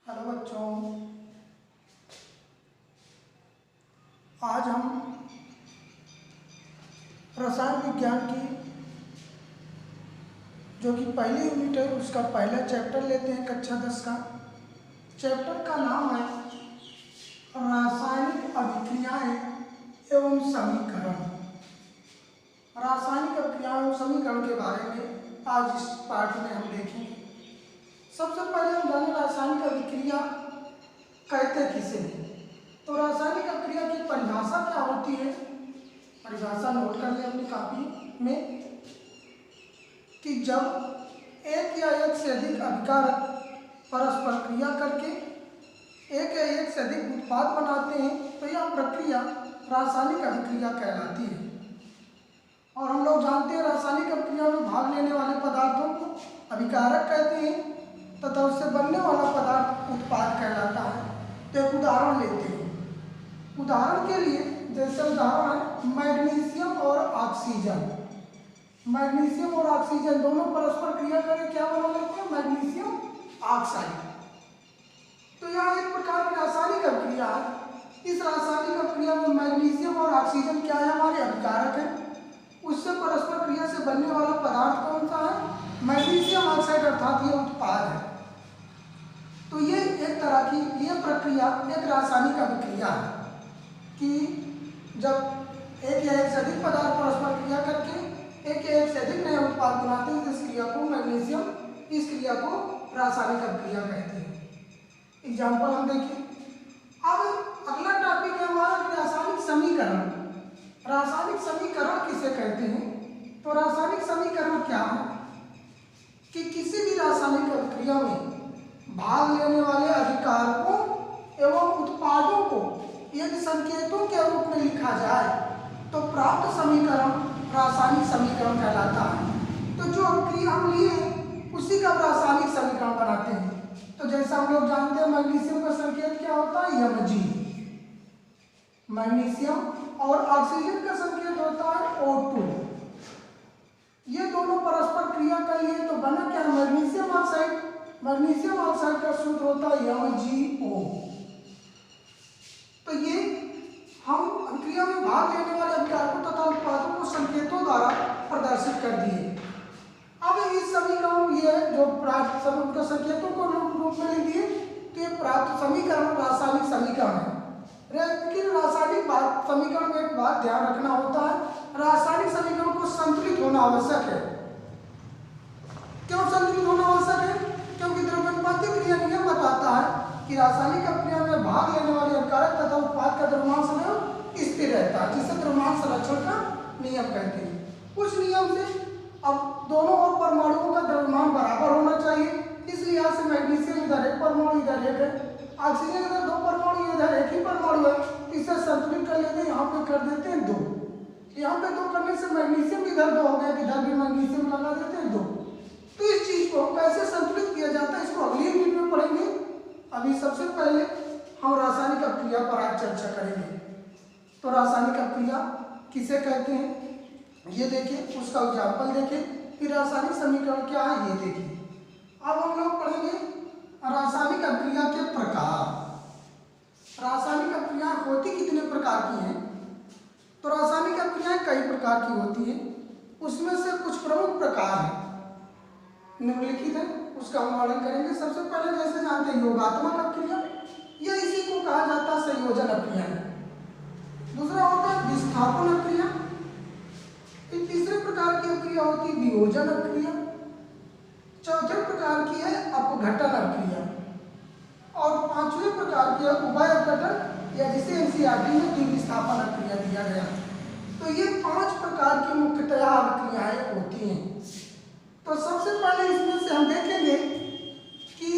Hello बच्चों, आज हम रसायन विज्ञान की जो कि पहली यूनिट है उसका पहला चैप्टर लेते हैं कक्षा 10 का। चैप्टर का नाम है रासायनिक अभिक्रियाएं एवं समीकरण। रासायनिक अभिक्रियाएं एवं समीकरण के बारे में आज इस पाठ में हम देखेंगे। सबसे पहले हम जानें रासायनिक अभिक्रिया कहते किसे हैं। तो रासायनिक अभिक्रिया की परिभाषा क्या होती है, परिभाषा नोट कर लें अपनी कॉपी में कि जब एक या एक से अधिक अभिकारक परस्पर क्रिया करके एक या एक से अधिक उत्पाद बनाते हैं तो यह प्रक्रिया रासायनिक अभिक्रिया कहलाती है। और हम लोग जानते हैं रासायनिक अभिक्रिया में भाग लेने वाले पदार्थों को अभिकारक कहते हैं तथा उससे बनने वाला पदार्थ उत्पाद कहलाता है। तो एक उदाहरण लेते हैं। उदाहरण के लिए जैसे उदाहरण है मैग्नीशियम और ऑक्सीजन। मैग्नीशियम और ऑक्सीजन दोनों परस्पर क्रिया करके क्या बना लेते हैं, मैग्नीशियम ऑक्साइड। तो यह एक प्रकार की रासायनिक अभिक्रिया है। इस रासायनिक अभिक्रिया में मैग्नीशियम और ऑक्सीजन क्या है, हमारे अभिकारक है। उससे परस्पर क्रिया से बनने वाला पदार्थ कौन सा है, मैग्नीशियम ऑक्साइड, अर्थात ये उत्पाद है। तो ये एक तरह की ये प्रक्रिया एक रासायनिक अभिक्रिया है कि जब एक या एक से अधिक पदार्थ परस्पर क्रिया करके एक या एक से अधिक नए उत्पाद बनाते हैं, इस क्रिया को मैग्नीशियम, इस क्रिया को रासायनिक अभिक्रिया कहते हैं। एग्जाम्पल हम देखें। अब अगला टॉपिक है हमारा रासायनिक समीकरण। रासायनिक समीकरण किसे कहते हैं? तो रासायनिक समीकरण क्या है कि किसी भी रासायनिक अभिक्रिया में भाग लेने वाले अभिकारकों एवं उत्पादों को यदि संकेतों के रूप में लिखा जाए तो प्राप्त समीकरण रासायनिक समीकरण कहलाता है। तो जो अभिक्रिया हम लिए उसी का रासायनिक समीकरण बनाते हैं। तो जैसा हम लोग जानते हैं मैग्नीशियम का संकेत क्या होता है, Mg। मैग्नीशियम और ऑक्सीजन का संकेत होता है O2। ये दोनों परस्पर क्रिया कर लिए तो बना क्या, मैग्नीशियम ऑक्साइड। मैग्नीशियम ऑक्साइड का सूत्र होता है MgO। तो ये हम अभिक्रिया में भाग लेने वाले अभिकारकों तथा उत्पादों को संकेतों द्वारा प्रदर्शित कर दिए। अब इस समीकरण ये जो प्राप्त उनका संकेतों को रूप में लिख दिए तो ये प्राप्त समीकरण रासायनिक समीकरण है। लेकिन रासायनिक समीकरण में एक बात ध्यान रखना होता है, रासायनिक समीकरण को संतुलित होना आवश्यक है। क्यों संतुलित होना आवश्यक है? क्योंकि द्रव्योत्पत्ति क्रिया नियम बताता है कि रासायनिक अभिक्रिया में भाग लेने वाले अभिकारक तथा उत्पाद का द्रव्यमान सदैव स्थिर रहता है, जिसे द्रव्यमान संरक्षण का नियम कहते हैं। उस नियम से अब दोनों और परमाणुओं का द्रव्यमान बराबर होना चाहिए। इस लिहाज से मैग्नीशियम इधर एक परमाणु इधर एक है, ऑक्सीजन इधर दो परमाणु इधर एक ही परमाणु है, इसे संतुलित कर लेते हैं, यहाँ पे कर देते हैं 2। यहाँ पे 2 करने से मैग्नीशियम इधर 2 हो गया, इधर भी मैग्नीशियम लगा देते हैं 2। तो इस चीज को कैसे संतुलित किया जाता है इसको अगली यूनिट में पढ़ेंगे। अभी सबसे पहले हम रासायनिक अभिक्रिया पर आज चर्चा करेंगे। तो रासायनिक अभिक्रिया किसे कहते हैं ये देखिए, उसका एग्जाम्पल देखें, फिर रासायनिक समीकरण क्या है ये देखिए। अब हम लोग पढ़ेंगे रासायनिक अभिक्रिया के प्रकार। रासायनिक अभिक्रिया होती कितने प्रकार की हैं? तो रासायनिक अभिक्रियाएं कई प्रकार की होती हैं, उसमें से कुछ प्रमुख प्रकार हैं, निम्नलिखित है, उसका हम वर्णन करेंगे। सबसे पहले जैसे जानते हैं योगात्मक अभिक्रिया, यह इसी को कहा जाता है संयोजन अभिक्रिया। दूसरा होता है विस्थापन अभिक्रिया। तीसरे प्रकार की अभिक्रिया होती है वियोजन अभिक्रिया। चौथे प्रकार की है अपघटन अभिक्रिया और पांचवें प्रकार की है उभय अपघटन या जिसे एनसीईआरटी में द्विविस्थापन अभिक्रिया दिया गया। तो ये 5 प्रकार की मुख्यतया अभिक्रियाएं होती हैं। तो सबसे पहले इसमें से हम देखेंगे कि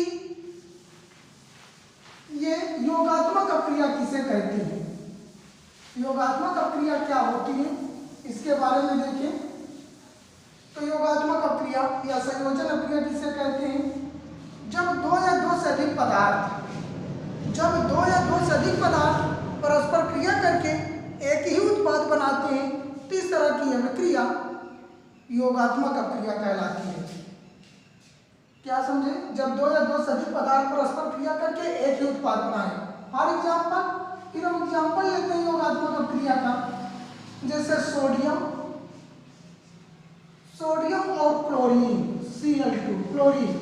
ये योगात्मक अभिक्रिया किसे कहते हैं। योगात्मक अभिक्रिया क्या होती है इसके बारे में देखें। तो योगात्मक अभिक्रिया या संयोजन अभिक्रिया किसे कहते हैं? जब 2 या 2 से अधिक पदार्थ परस्पर क्रिया करके एक ही उत्पाद बनाते हैं तो इस तरह की अभिक्रिया योगात्मक अभिक्रिया कहलाती है। क्या समझे? जब 2 या 2 से अधिक पदार्थ परस्पर क्रिया करके एक ही उत्पाद बनाए। फॉर एग्जाम्पल, फिर हम एग्जाम्पल लेते हैं योगात्मक अभिक्रिया का, जैसे सोडियम और क्लोरीन Cl2 क्लोरीन,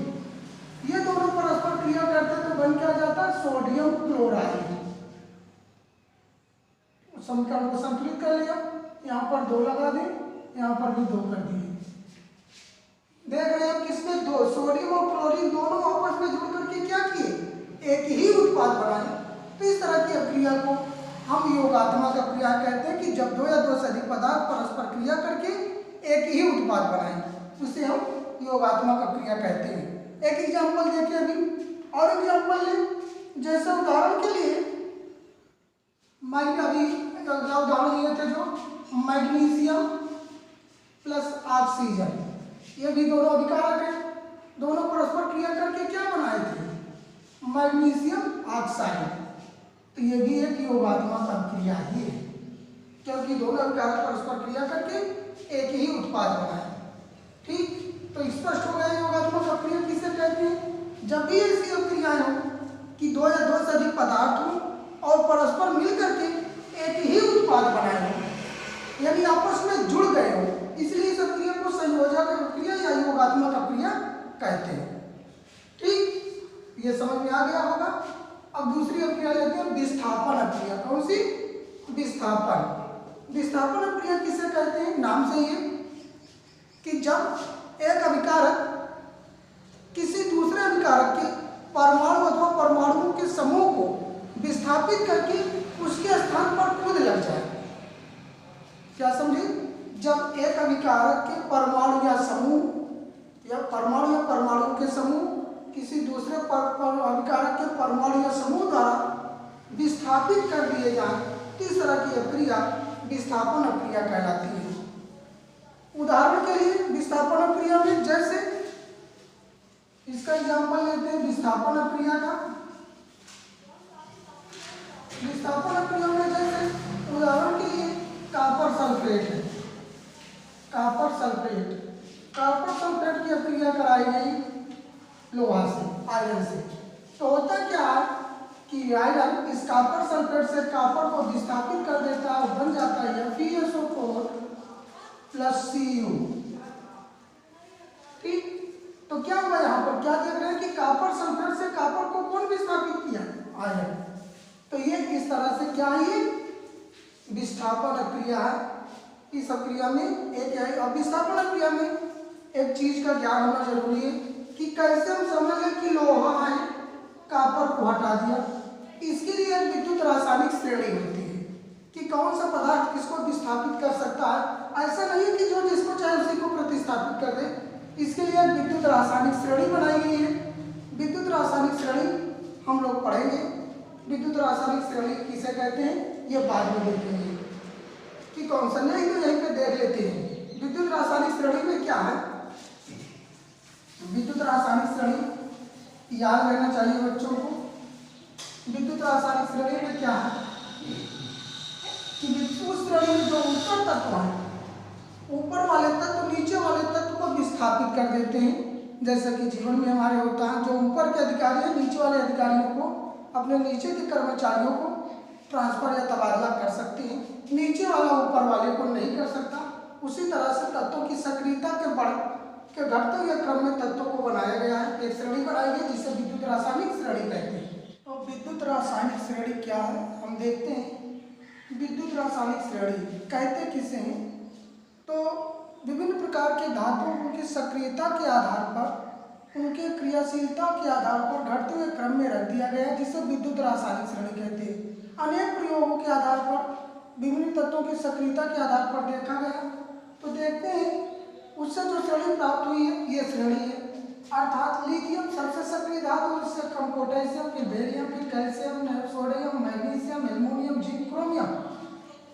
ये दोनों परस्पर क्रिया करते तो बन क्या जाता है, सोडियम क्लोराइड। समीकरण को संतुलित कर लिया, यहाँ पर 2 लगा दें, यहाँ पर भी 2 कर दिए। देख रहे हैं किसमें दो, सोडियम और क्लोरीन दोनों आपस में जुड़ करके क्या किए, एक ही उत्पाद बनाए। तो इस तरह की अभिक्रिया को हम योगात्मक अभिक्रिया कहते हैं कि जब 2 या 2 से अधिक पदार्थ परस्पर क्रिया करके एक ही उत्पाद बनाए, उसे हम योगात्मक अभिक्रिया कहते हैं। एक एग्जाम्पल देखिए अभी, और एग्जाम्पल लें, जैसे उदाहरण के लिए अभी उदाहरण लिए थे जो मैग्नीशियम प्लस ऑक्सीजन, ये भी दोनों अभिकारक है, दोनों परस्पर क्रिया करके क्या बनाए थे, मैग्नीशियम ऑक्साइड। तो ये भी एक योगात्मक अभिक्रिया ही है, क्योंकि दोनों अभिकारक परस्पर क्रिया करके एक ही उत्पाद बनाए। ठीक, तो स्पष्ट हो गया योगात्मक अभिक्रिया किसे कहते हैं। जब भी ऐसी अभिक्रियाएं हो कि 2 या 2 से अधिक पदार्थ हो और परस्पर मिल करके एक ही उत्पाद बनाए हो, यानी आपस में जुड़ गए हो, इसलिए इस अभिक्रिया को संयोजक अभिक्रिया या योगात्मक अभिक्रिया कहते हैं। ठीक, ये समझ में आ गया होगा। अब दूसरी अभिक्रिया लेते हैं, विस्थापन अभिक्रिया। कौन सी, विस्थापन। विस्थापन अभिक्रिया किसे कहते हैं, नाम से ही कि जब एक अभिकारक किसी दूसरे अभिकारक के परमाणु अथवा परमाणुओं के समूह को विस्थापित करके उसके स्थान पर खुद लग जाए। क्या समझे, जब एक अभिकारक के परमाणु या समूह या परमाणुओं के समूह किसी दूसरे अभिकारक के परमाणु या समूह द्वारा विस्थापित कर दिए जाए, तो इस तरह की अभिक्रिया विस्थापन अभिक्रिया कहलाती है। उदाहरण के लिए विस्थापन अभिक्रिया में, जैसे इसका एग्जाम्पल लेते हैं विस्थापन अभिक्रिया का। विस्थापन अभिक्रिया में जैसे उदाहरण के लिए कॉपर सल्फेट है, कॉपर सल्फेट की अभिक्रिया कराई गई लोहा से, आयरन से। तो होता क्या है कि आयरन इस कॉपर सल्फेट से कॉपर को विस्थापित कर देता है और बन जाता है FeSO4 + Cu। ठीक, तो क्या हुआ यहाँ पर, क्या देख रहे हैं कि कॉपर सल्फेट से कॉपर को कौन विस्थापित किया, आयरन। तो ये इस तरह से क्या है, विस्थापन अभिक्रिया है। इस अभिक्रिया में एक है, अब विस्थापन अभिक्रिया में एक चीज का ज्ञान होना जरूरी है कि कैसे हम समझ लें कि लोहा है, कॉपर को हटा दिया। इसके लिए एक विद्युत रासायनिक श्रेणी होती है कि कौन सा पदार्थ किसको विस्थापित कर सकता है। ऐसा नहीं है कि जो जिसको चाहे उसी को प्रतिस्थापित कर दे, इसके लिए एक विद्युत रासायनिक श्रेणी बनाई गई है। विद्युत रासायनिक श्रेणी हम लोग पढ़ेंगे, विद्युत रासायनिक श्रेणी किसे कहते हैं ये बाद में देखेंगे कि कौन सा, नहीं तो यहीं पे देख लेते हैं। विद्युत रासायनिक श्रेणी में क्या है, विद्युत रासायनिक श्रेणी याद रहना चाहिए बच्चों को। विद्युत रासायनिक श्रेणी में क्या है कि उस श्रेणी में जो ऊपर तत्व है, ऊपर वाले तत्व नीचे वाले तत्व को विस्थापित कर देते हैं। जैसे कि जीवन में हमारे होता है, जो ऊपर के अधिकारी हैं नीचे वाले अधिकारियों को, अपने नीचे के कर्मचारियों को ट्रांसफर या तबादला कर सकते हैं, नीचे वाला ऊपर वाले को नहीं कर सकता। उसी तरह से तत्वों की सक्रियता के घटते हुए क्रम में तत्वों को बनाया गया है, एक श्रेणी बनाई गई जिसे विद्युत रासायनिक श्रेणी कहते हैं। तो विद्युत रासायनिक श्रेणी क्या है हम देखते हैं। विद्युत रासायनिक श्रेणी कहते किसे हैं, तो विभिन्न प्रकार के धातुओं की सक्रियता के आधार पर, उनके क्रियाशीलता के आधार पर घटते हुए क्रम में रख दिया गया है, जिसे विद्युत रासायनिक श्रेणी कहते हैं। अनेक प्रयोगों के आधार पर, विभिन्न तत्वों की सक्रियता के आधार पर देखा गया। तो देखते हैं उससे जो श्रेणी प्राप्त हुई है ये श्रेणी है, अर्थात लिथियम सबसे सक्रिय धातु, उससे कम पोटेशियम, फिर बेरियम, फिर calcium, sodium, magnesium, aluminium, zinc, chromium.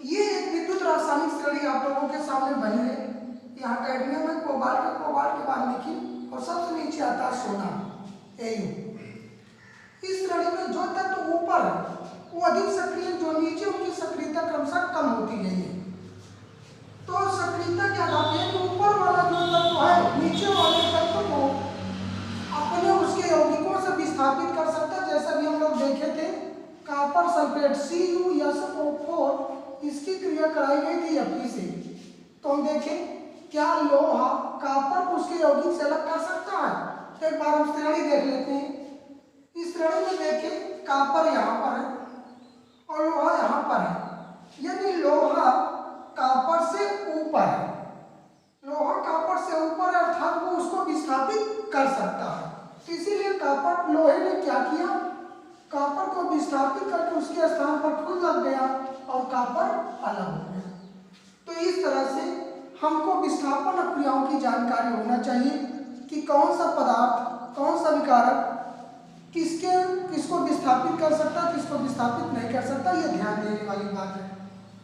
ये एक विद्युत रासायनिक श्रेणी आप लोगों के सामने बनी है। यहाँ कैडमियम है, कोबाल्ट के बाद निकिल और सबसे नीचे आता है सोना, Au। इस श्रेणी में जो तत्व ऊपर है वो अधिक सक्रिय, जो नीचे उनकी सक्रियता क्रमशः कम होती गई है। तो सक्रियता के आधार पर ऊपर वाला जो तत्व है नीचे वाले तत्व को अपने उसके यौगिकों से विस्थापित कर सकता है। जैसा भी हम लोग देखे बताई गई थी Fe से। तो हम देखें क्या लोहा कॉपर को उसके यौगिक से अलग कर सकता है? तो एक बार हम श्रेणी देख लेते हैं। इस श्रेणी में देखें कॉपर यहाँ पर है और लोहा यहाँ पर है, यानी लोहा कॉपर से ऊपर है। लोहा कॉपर से ऊपर है अर्थात वो उसको विस्थापित कर सकता है। तो इसीलिए कॉपर लोहे ने क्या किया, कॉपर को विस्थापित करके उसके स्थान पर खुद लग गया और कॉपर अलग हो गया। तो इस तरह से हमको विस्थापन क्रियाओं की जानकारी होना चाहिए कि कौन सा पदार्थ, कौन सा विकारक किसको विस्थापित कर सकता, किसको विस्थापित नहीं कर सकता, ये ध्यान देने वाली बात है।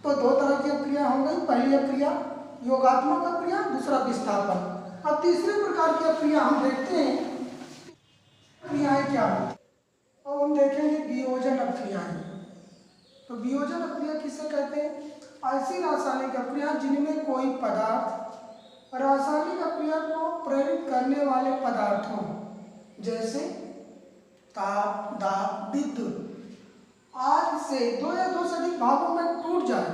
तो दो तरह की अक्रिया हो गई, पहली अक्रिया योगात्मक अक्रिया, दूसरा विस्थापन। अब तीसरे प्रकार की अक्रिया हम देखते हैं, क्रियाएं क्या हो। अब हम देखेंगे वियोजन अक्रियाएं। तो वियोजन अक्रिया किसे कहते हैं? ऐसी रासायनिक अक्रिया जिनमें कोई पदार्थ रासायनिक अक्रिया को प्रेरित करने वाले पदार्थों जैसे ताप, दाब, विद्युत आदि से दो या दो से अधिक भागों में टूट जाए,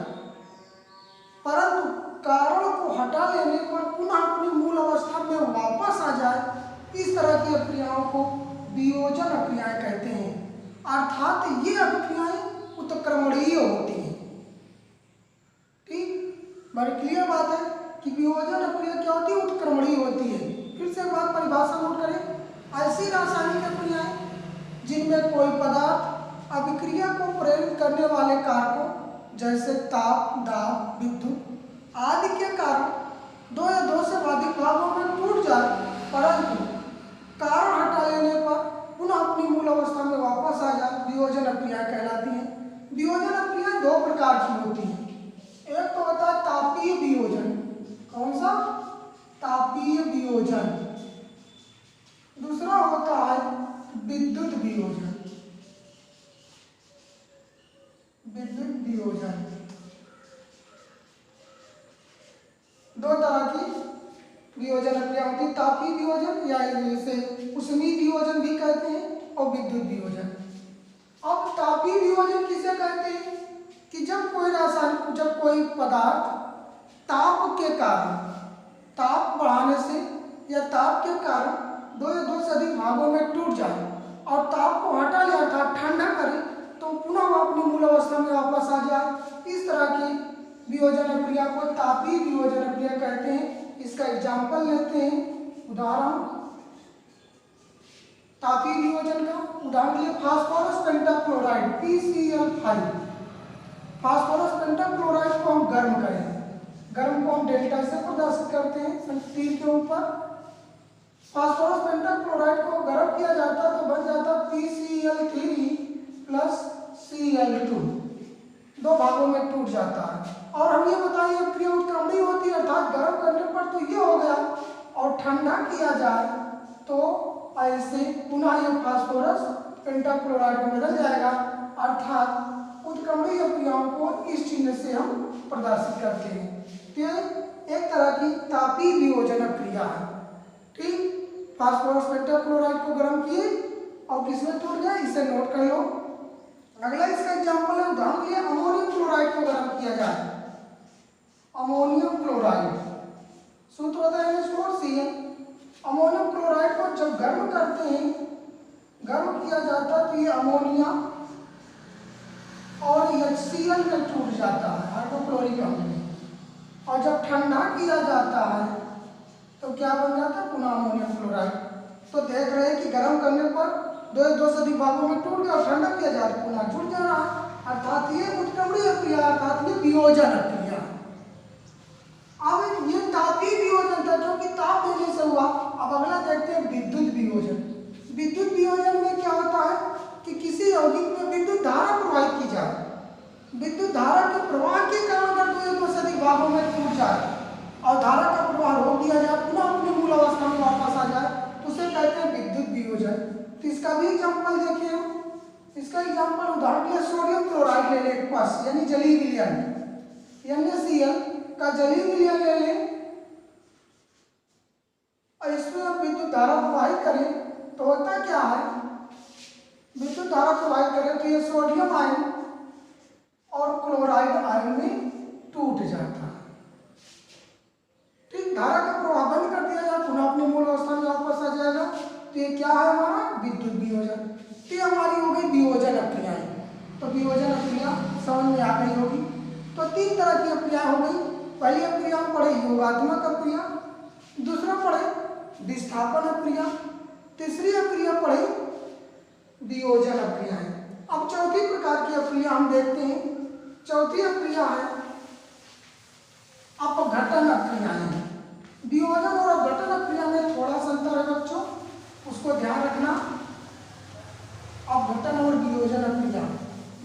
परंतु कारण को हटा लेने पर पुनः अपनी मूल अवस्था में वापस आ जाए, इस तरह की अक्रियाओं को वियोजन अक्रियाएं कहते हैं। अर्थात ये अक्रियाएं उत्क्रमणीय होती हैं। ठीक, बड़ी क्लियर बात है कि वियोजन अक्रिया क्या होती है? उत्क्रमणीय होती है। फिर से एक बात परिभाषा नोट करें, ऐसी रासायनिक अक्रियाएं जिनमें कोई पदार्थ अभिक्रिया को प्रेरित करने वाले कारकों जैसे ताप, दाब, विद्युत आदि के कारण दो या दो से अधिक भागों में टूट जाए, परंतु कारण हटा लेने पर पुनः अपनी मूल अवस्था में वापस आ जाए, वियोजन अक्रिया कहलाती हैं। वियोजन अक्रिया दो प्रकार की होती हैं। एक तो होता है तापीय वियोजन। कौन सा? तापीय वियोजन। दूसरा होता है विद्युत वियोजन। विद्युत वियोजन दो तरह की वियोजन अक्रिया होती है, तापीय वियोजन या इसे उष्मीय वियोजन भी कहते हैं और विद्युत वियोजन। अब तापीय वियोजन किसे कहते हैं? कि जब कोई पदार्थ ताप के कारण, ताप बढ़ाने से या ताप के कारण दो या दो से अधिक भागों में टूट जाए और ताप को हटा लिया अर्थात ठंडा करे तो पुनः वो अपनी मूल अवस्था में वापस आ जाए, इस तरह की वियोजन अक्रिया को तापीय वियोजन अक्रिया कहते हैं। इसका एग्जाम्पल लेते हैं, उदाहरण तापीय वियोजन का उदाहरण लिए phosphorus pentachloride PCl5। Phosphorus pentachloride को हम गर्म करें, गर्म को हम डेल्टा से प्रदर्शित करते हैं तीर के ऊपर। फास्फोरस पेंटाक्लोराइड को गर्म किया जाता तो बन जाता PCl3 प्लस Cl2, दो भागों में टूट जाता है। और हम ये बताइए अक्रिया उत्क्रमणीय होती है अर्थात गर्म करने पर तो ये हो गया और ठंडा किया जाए तो ऐसे पुनः ये फास्फोरस पेंटाक्लोराइड में बदल जाएगा, अर्थात उत्क्रमणीय अक्रियाओं को इस चिन्ह से हम प्रदर्शित करते हैं। तो एक तरह की तापीय वियोजन अक्रिया है। ठीक, फास्फोरस पेंटाक्लोराइड को गर्म किए और किसमें टूट गया, इसे नोट कर लो। अगला इसका एग्जाम्पल है, उदाहरण लिए अमोनियम क्लोराइड को गर्म किया जाए। अमोनियम क्लोराइड सूत्र होता है NH4Cl। अमोनियम क्लोराइड को जब गर्म करते हैं, गर्म किया जाता है तो ये अमोनिया और HCl में टूट जाता है, हाइड्रोक्लोरिक अम्ल में। और जब ठंडा किया जाता है तो क्या बन जाता है? पुनः अमोनियम क्लोराइड। तो देख रहे हैं कि गर्म करने पर दो से अधिक भागों में टूट गया और ठंडा किया जाए तो पुनः जुड़ जा रहा है, अर्थात ये उत्क्रमणीय अक्रिया, अर्थात ये वियोजन अक्रिया। अब ये तापीय वियोजन था जो कि ताप देने से हुआ। अब अगला देखते हैं विद्युत वियोजन। विद्युत वियोजन में क्या होता है कि किसी यौगिक में विद्युत धारा प्रवाहित की जाए, विद्युत धारा के प्रवाह के कारण अगर दो से अधिक भागों में टूट जाए और धारा का प्रवाह रोक दिया जाए, पुनः अपनी मूल अवस्था में वापस आ जाए, तो उसे कहते हैं विद्युत वियोजन। तो इसका भी एग्जाम्पल देखिए, इसका एग्जाम्पल उदाहरण के लिए सोडियम क्लोराइड ले लें बस, यानी जलीय विलयन NaCl का जलीय विलयन ले लें और इसमें आप विद्युत धारा प्रवाहित करें तो होता क्या है, विद्युत धारा प्रवाहित करें तो ये सोडियम आयन और क्लोराइड आयन में टूट जाता है। ठीक, धारा का प्रवाह बंद कर दिया जाए, पुनः अपने मूल अवस्था में वापस आ जाएगा। तो ये क्या है हमारा विद्युत वियोजन। ये हमारी हो गई वियोजन अक्रियाएं। तो वियोजन अक्रिया समझ में आ गई होगी। तो 3 तरह की अक्रियाएं हो गई। पहली अक्रिया हम पढ़े योगात्मक अक्रिया, दूसरा पढ़े विस्थापन अक्रिया, तीसरी अक्रिया पढ़े वियोजन अक्रियाएं। अब चौथी प्रकार की अक्रिया हम देखते हैं। चौथी अक्रिया है अपघटन अक्रियाएं। वियोजन और अपघटन अक्रिया में थोड़ा सा अंतर है बच्चों, उसको ध्यान रखना। अपघटन और वियोजन अक्रिया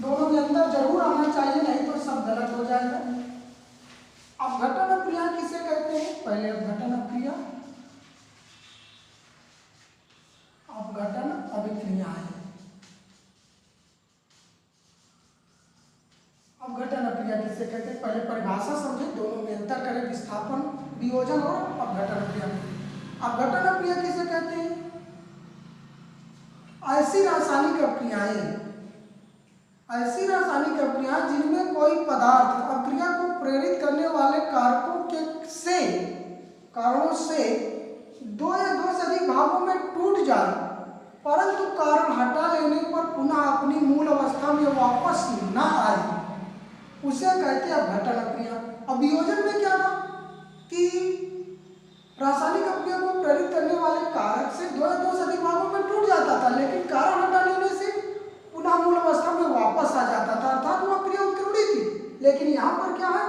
दोनों में अंतर जरूर आना चाहिए, नहीं तो सब गलत हो जाएगा। अपघटन अक्रिया किसे कहते हैं? पहले अपघटन अक्रिया, अपघटन अभिक्रियाएं। अपघटन अक्रिया किसे कहते हैं? पहले परिभाषा समझे, दोनों में अंतर करें, विस्थापन वियोजन और अपघटन अक्रिया। अपघटन अक्रिया किसे कहते हैं? ऐसी रासायनिक अक्रियाएं, ऐसी रासायनिक अक्रियाएं जिनमें कोई पदार्थ अक्रिया को प्रेरित करने वाले कारकों कारणों से 2 या 2 से अधिक भागों में टूट जाए, परंतु कारण हटा लेने पर पुनः अपनी मूल अवस्था में वापस न आए, उसे कहते हैं अपघटन अक्रिया। अब वियोजन में क्या था कि रासायनिक अक्रिया को प्रेरित करने वाले कारक से 2 या 2 से अधिक भागों में टूट जाता था, लेकिन कारण हटा लेने से पुनः मूल अवस्था में वापस आ जाता था, अर्थात वो अक्रिया उत्क्रमणीय थी। लेकिन यहाँ पर क्या है,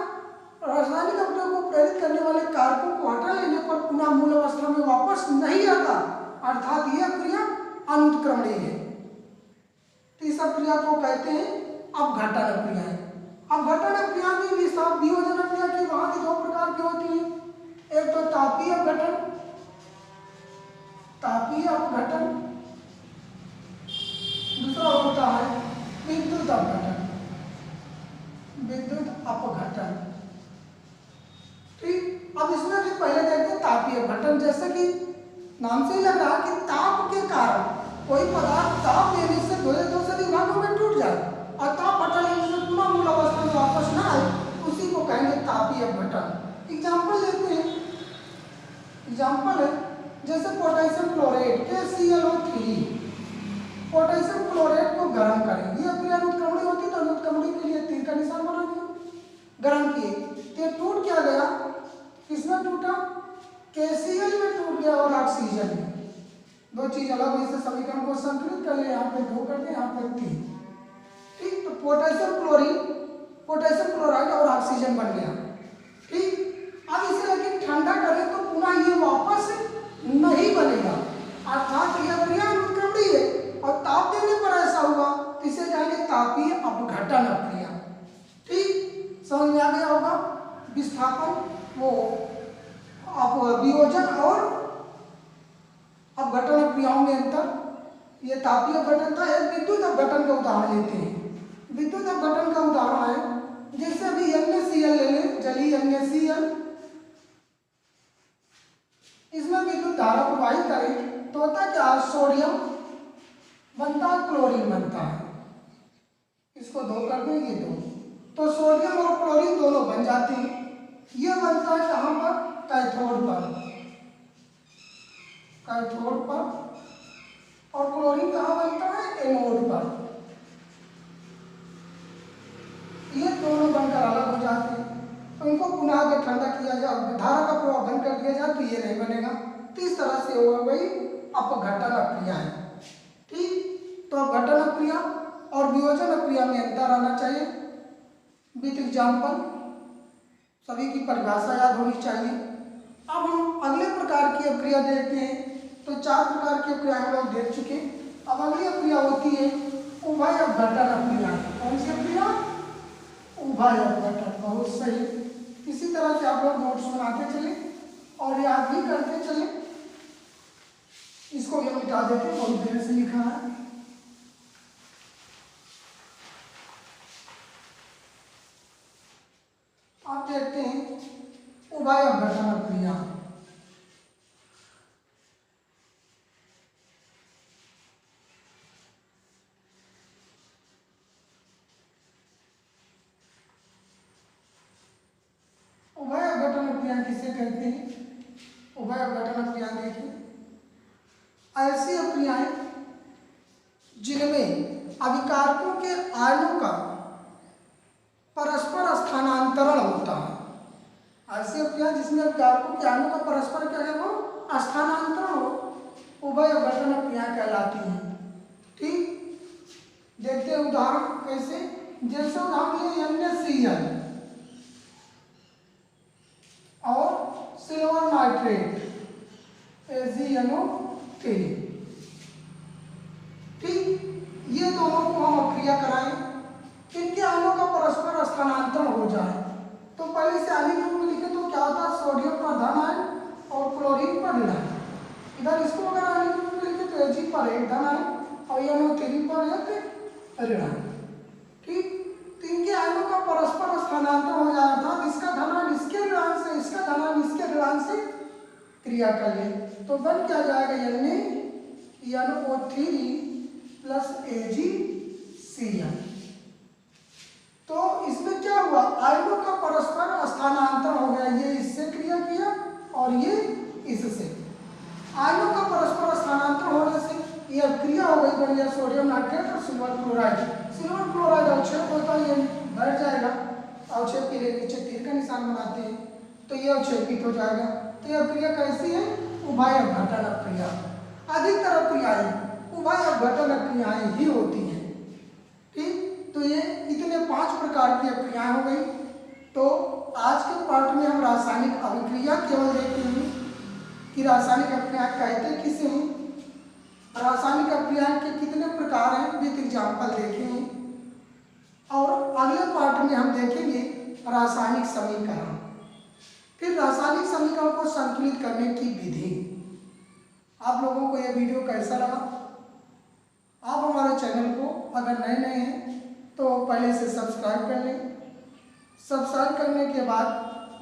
रासायनिक अक्रिया को प्रेरित करने वाले कारकों को हटा लेने पर पुनः मूल अवस्था में वापस नहीं आता, अर्थात ये अक्रिया अनुत्क्रमणीय है। तो इस अक्रिया को कहते हैं अपघटन अक्रियाएं। अपघटन अक्रिया में वियोजन अक्रिया की वहां 2 प्रकार की होती है। एक तो तापीय अपघटन, तापीय अपघटन, दूसरा होता है विद्युत अपघटन, विद्युत अपघटन। ठीक, अब इसमें भी पहले देखते हैं तापीय अपघटन। जैसे कि नाम से ही लग रहा है कि ताप के कारण कोई पदार्थ ताप देने से 2 या 2 से अधिक भागों में टूट जाए और ताप हटा लेने से पुनः मूल अवस्था में वापस ना आए, उसी को कहेंगे तापीय अपघटन। एग्जाम्पल लेते हैं। एग्जाम्पल है जैसे potassium chloride KClO3, potassium chloride को गर्म करें, ये अक्रिया अनुत्क्रमणीय होती है, तो अनुत्क्रमणीय के लिए तीर का निशान बना दिया, गर्म किए, तो टूट क्या गया, किसमें टूटा, KCl में टूट गया और ऑक्सीजन में। 2 चीज अलग हुई, से समीकरण को संतुलित कर ले, यहाँ पे 2 कर दे, यहाँ पे 3। ठीक, तो पोटेशियम क्लोराइड और ऑक्सीजन बन गया। ठीक, अब इसे लेकिन ठंडा करें तो पुनः ये वापस नहीं बनेगा, अर्थात यह अक्रिया अनुत्क्रमणीय है और ताप देने पर ऐसा हुआ, तो इसे कहेंगे तापीय अपघटन अक्रिया। ठीक, समझ में आ गया होगा। विस्थापन वो वियोजन और अपघटन अक्रियाओं में अंतर। ये तापीय अपघटन था। एक विद्युत अपघटन का उदाहरण लेते हैं। विद्युत अपघटन का उदाहरण है जैसे अभी NaCl ले लें, जलीय NaCl, इसमें विद्युत धारा प्रवाहित करें तो होता क्या, सोडियम बनता है, क्लोरीन बनता है, इसको 2 कर दें, ये 2, तो सोडियम और क्लोरीन दोनों बन जाते हैं। ये बनता है कहाँ पर, कैथोड पर, और क्लोरीन कहाँ बनता है, एनोड पर। ये दोनों बनकर अलग हो जाते हैं, तो इनको पुनः अगर ठंडा किया जाए, धारा का प्रवाह बंद कर दिया जाए, तो ये नहीं बनेगा। तो इस तरह से हो गई अपघटन अक्रिया है। ठीक, तो अपघटन अक्रिया और वियोजन अक्रिया में अंतर आना चाहिए। विथ एग्जाम्पल, सभी की परिभाषा याद होनी चाहिए। अब हम अगले प्रकार की अक्रिया देखते हैं। तो 4 प्रकार की अक्रिया हम लोग देख चुके। अब अगली अक्रिया होती है उभय अपघटन अक्रिया। कौन सी अक्रिया, उभय अपघटन। बहुत सही। इसी तरह से आप लोग नोट्स बनाते चले और याद भी करते चले। इसको भी हम मिटा देते हैं, बहुत देर से लिखा है। आप देखते हैं उभय अपघटन अक्रिया। जिनमें अभिकारकों के आयनों का परस्पर स्थानांतरण होता है। ऐसी अभिक्रिया जिसमें अभिकारकों के आयनों का परस्पर क्या है, वो स्थानांतरण हो, उभय अपघटन अभिक्रिया कहलाती हैं। ठीक, देखते हैं उदाहरण कैसे। जैसे उदाहरण लिए NaCl और सिल्वर नाइट्रेट AgNO3। ठीक, ये दोनों को हम अभिक्रिया कराएं, इनके आयनों का परस्पर स्थानांतरण हो जाए। तो पहले से आयनिक रूप में लिखे तो क्या होता है, सोडियम पर धन आयन और क्लोरीन पर ऋण आयन। इधर इसको अगर आयनिक रूप में लिखे तो Ag पर एक धन आयन और NO3 पर एक ऋण आयन। ठीक, तो इनके आयनों का परस्पर स्थानांतरण हो जाए, अर्थात इसका धन आयन इसके ऋण आयन से, इसका धन आयन इसके ऋण आयन से क्रिया कर ले, तो बन क्या जाएगा, NaNO3 प्लस AgCl। तो इसमें क्या हुआ, आयनों का परस्पर स्थानांतरण हो गया, ये इससे क्रिया किया और ये इससे। आयनों का परस्पर स्थानांतरण होने से यह क्रिया हो गई, बन गया सोडियम नाइट्रेट और सिल्वर क्लोराइड। सिल्वर क्लोराइड अवक्षेप होता है, ये बैठ जाएगा, अवक्षेप के लिए नीचे तीर का निशान बनाते हैं, तो ये अवक्षेपित हो जाएगा। तो यह क्रिया कैसी है, उभय अपघटन अभिक्रिया। अधिकतर अभिक्रियाएं उभय अपघटन अभिक्रियाएं ही होती हैं। ठीक, तो ये इतने 5 प्रकार की अभिक्रियाएं हो गई। तो आज के पार्ट में हम रासायनिक अभिक्रिया केवल देखेंगे कि रासायनिक अभिक्रिया कहते किसे हैं, रासायनिक अभिक्रियाएं के कितने प्रकार हैं, विद एग्जाम्पल देखेंगे। और अगले पार्ट में हम देखेंगे रासायनिक समीकरण, फिर रासायनिक समीकरण को संतुलित करने की विधि। आप लोगों को यह वीडियो कैसा लगा? आप हमारे चैनल को अगर नए हैं तो पहले से सब्सक्राइब कर लें। सब्सक्राइब करने के बाद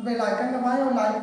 बेल आइकन दबाएं और लाइक